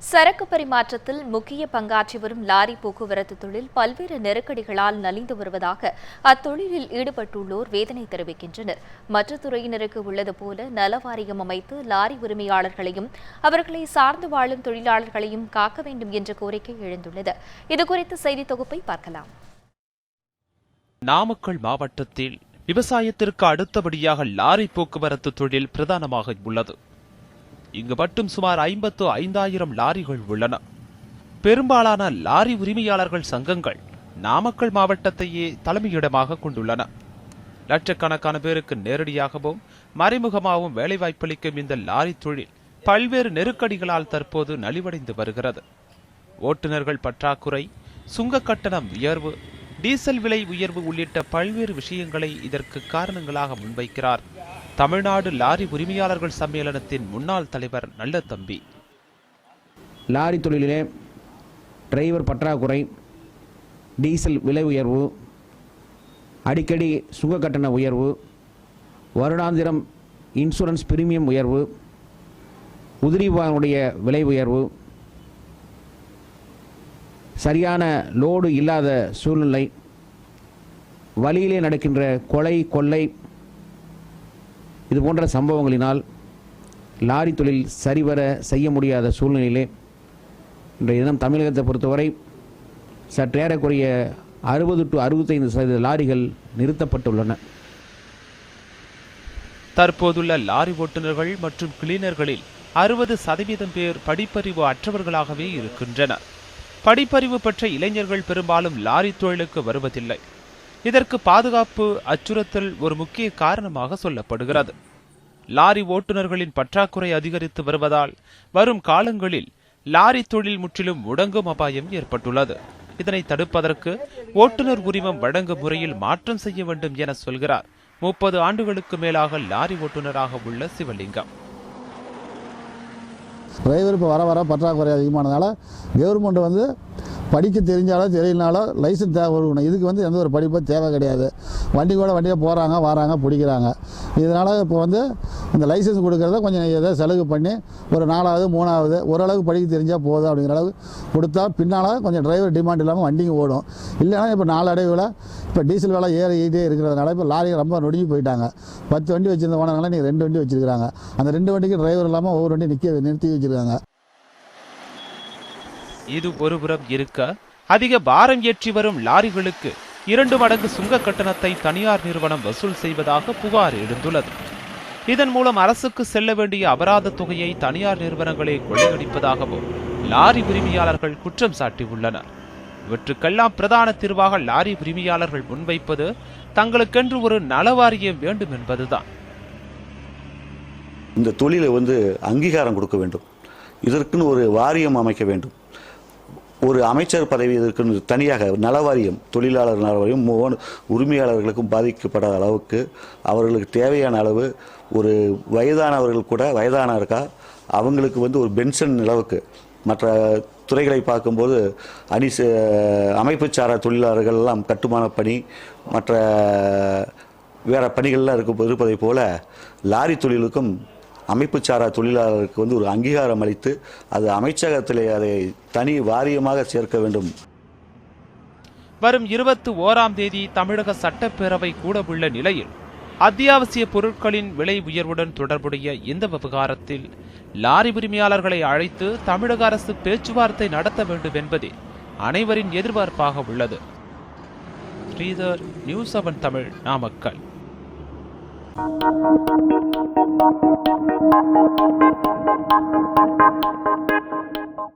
சரக்கு பரிமாற்றத்தில் முக்கிய பங்காற்றி வரும் லாரி போக்குவரத்து தொழில் பல்வேறு நெருக்கடிகளால் நலிந்து வருவதாக அத்தொழிலில் ஈடுபட்டுள்ளோர் வேதனை தெரிவிக்கின்றனர். மற்ற துறையினருக்கு உள்ளது போல நல வாரியம் அமைத்து லாரி உரிமையாளர்களையும் அவர்களை சார்ந்து வாழும் தொழிலாளர்களையும் காக்க வேண்டும் என்ற கோரிக்கை எழுந்துள்ளது. இதுகுறித்த செய்தி தொகுப்பை பார்க்கலாம். நாமக்கல் மாவட்டத்தில் விவசாயத்திற்கு அடுத்தபடியாக லாரி போக்குவரத்து தொழில் பிரதானமாக உள்ளது. இங்கு மட்டும் சுமார் 55,000 லாரிகள் உள்ளன. பெரும்பாலான லாரி உரிமையாளர்கள் சங்கங்கள் நாமக்கல் மாவட்டத்தையே தலைமையிடமாக கொண்டுள்ளன. லட்சக்கணக்கான பேருக்கு நேரடியாகவும் மறைமுகமாகவும் வேலைவாய்ப்பளிக்கும் இந்த லாரி தொழில் பல்வேறு நெருக்கடிகளால் தற்போது நலிவடைந்து வருகிறது. ஓட்டுநர்கள் பற்றாக்குறை, சுங்க கட்டணம் உயர்வு, டீசல் விலை உயர்வு உள்ளிட்ட பல்வேறு விஷயங்களை இதற்கு காரணங்களாக முன்வைக்கிறார் தமிழ்நாடு லாரி உரிமையாளர்கள் சம்மேளனத்தின் முன்னாள் தலைவர் நல்லதம்பி. லாரி தொழிலிலே டிரைவர் பற்றாக்குறை, டீசல் விலை உயர்வு, அடிக்கடி சுங்க கட்டண உயர்வு, வருடாந்திரம் இன்சூரன்ஸ் பிரீமியம் உயர்வு, உதிரி பாகனுடைய விலை உயர்வு, சரியான லோடு இல்லாத சூழ்நிலை, வழியிலே நடக்கின்ற கொலை கொள்ளை, இது போன்ற சம்பவங்களினால் லாரி தொழில் சரிவர செய்ய முடியாத சூழ்நிலையிலே இன்றைய தினம் தமிழகத்தை பொறுத்தவரை சற்றேறக்குறைய 60 to 65% லாரிகள் நிறுத்தப்பட்டுள்ளன. தற்போதுள்ள லாரி ஓட்டுநர்கள் மற்றும் கிளீனர்களில் 60% பேர் படிப்பறிவு அற்றவர்களாகவே இருக்கின்றனர். படிப்பறிவு பெற்ற இளைஞர்கள் பெரும்பாலும் லாரி தொழிலுக்கு வருவதில்லை. இதற்கு பாதுகாப்பு அச்சுறுத்தல் ஒரு முக்கிய காரணமாக சொல்லப்படுகிறது. லாரி ஓட்டுநர்களின் பற்றாக்குறை அதிகரித்து வருவதால் வரும் காலங்களில் லாரி தொழில் முற்றிலும் முடங்கும் அபாயம் ஏற்பட்டுள்ளது. இதனை தடுப்பதற்கு ஓட்டுநர் உரிமம் வழங்கும் முறையில் மாற்றம் செய்ய வேண்டும் என சொல்கிறார் 30 ஆண்டுகளுக்கு மேலாக லாரி ஓட்டுநராக உள்ள சிவலிங்கம். டிரைவர் இப்போ வர வர பற்றாக்குறை அதிகமானதால கவர்மெண்ட் படிக்க தெரிஞ்சாலும் தெரியலனாலும் லைசன்ஸ் தேவை இருக்கணும். இதுக்கு எந்த ஒரு படிப்பும் தேவை கிடையாது. வண்டியாக போகிறாங்க, வராங்க, பிடிக்கிறாங்க. இதனால் இப்போ இந்த லைசன்ஸ் கொடுக்கறத கொஞ்சம் ஏதோ செலவு பண்ணி ஒரு 4வது 3வது ஓரளவுக்கு படிக்க தெரிஞ்சால் போதும் அப்படிங்கிற அளவுக்கு கொடுத்தா பின்னால் கொஞ்சம் டிரைவர் டிமாண்ட் இல்லாமல் வண்டிங்க ஓடும். இல்லைன்னா இப்போ நாளடைவில் இப்போ டீசல் விலை ஏறிக்கிட்டே இருக்கிறதுனால இப்போ லாரி ரொம்ப நொடிஞ்சு போயிட்டாங்க. 10 வண்டி வச்சுருந்த போனதுனால நீங்கள் 2 வண்டி வச்சுருக்காங்க. அந்த 2 வண்டிக்கு டிரைவர் இல்லாமல் ஒவ்வொரு வண்டி நிறுத்தி வச்சுருக்காங்க. இது ஒருபுறம் இருக்க, அதிக பாரம் ஏற்றி வரும் லாரிகளுக்கு 2 மடங்கு சுங்க கட்டணத்தை தனியார் நிறுவனம் வசூல் செய்வதாக புகார் எழுந்துள்ளது. இதன் மூலம் அரசுக்கு செல்ல வேண்டிய அபராத தொகையை தனியார் நிறுவனங்களே கொள்ளையடிப்பதாகவும் லாரி உரிமையாளர்கள் குற்றம் சாட்டியுள்ளனர். இவற்றுக்கெல்லாம் பிரதான தீர்வாக லாரி உரிமையாளர்கள் முன்வைப்பது தங்களுக்கென்று ஒரு நலவாரியம் வேண்டும் என்பதுதான். இந்த தொழிலை அங்கீகாரம் கொடுக்க வேண்டும். இதற்குன்னு ஒரு வாரியம் அமைக்க வேண்டும். ஒரு அமைச்சர் பதவி இதற்கு தனியாக நலவாரியம், தொழிலாளர் நலவாரியம் உரிமையாளர்களுக்கும் பாதிக்கப்படாத அளவுக்கு அவர்களுக்கு தேவையான அளவு ஒரு வயதானவர்கள் கூட வயதான இருக்கா அவங்களுக்கு ஒரு பென்ஷன் அளவுக்கு மற்ற துறைகளை பார்க்கும்போது அமைப்பு சாரா தொழிலாளர்கள் எல்லாம் கட்டுமான பணி மற்ற வேறு பணிகள்லாம் இருப்பதை போல லாரி தொழிலுக்கும் அமைப்பு சாரா தொழிலாளருக்கு ஒரு அங்கீகாரம் அளித்து அது அமைச்சகத்திலே அதை தனி வாரியமாக சேர்க்க வேண்டும். வரும் 21ஆம் தேதி தமிழக சட்டப்பேரவை கூட உள்ள நிலையில் அத்தியாவசிய பொருட்களின் விலை உயர்வுடன் தொடர்புடைய இந்த விவகாரத்தில் லாரி உரிமையாளர்களை அழைத்து தமிழக அரசு பேச்சுவார்த்தை நடத்த வேண்டும் என்பதே அனைவரின் எதிர்பார்ப்பாக உள்ளது. Sridhar, news 7 Tamil, Namakkal. Thank you.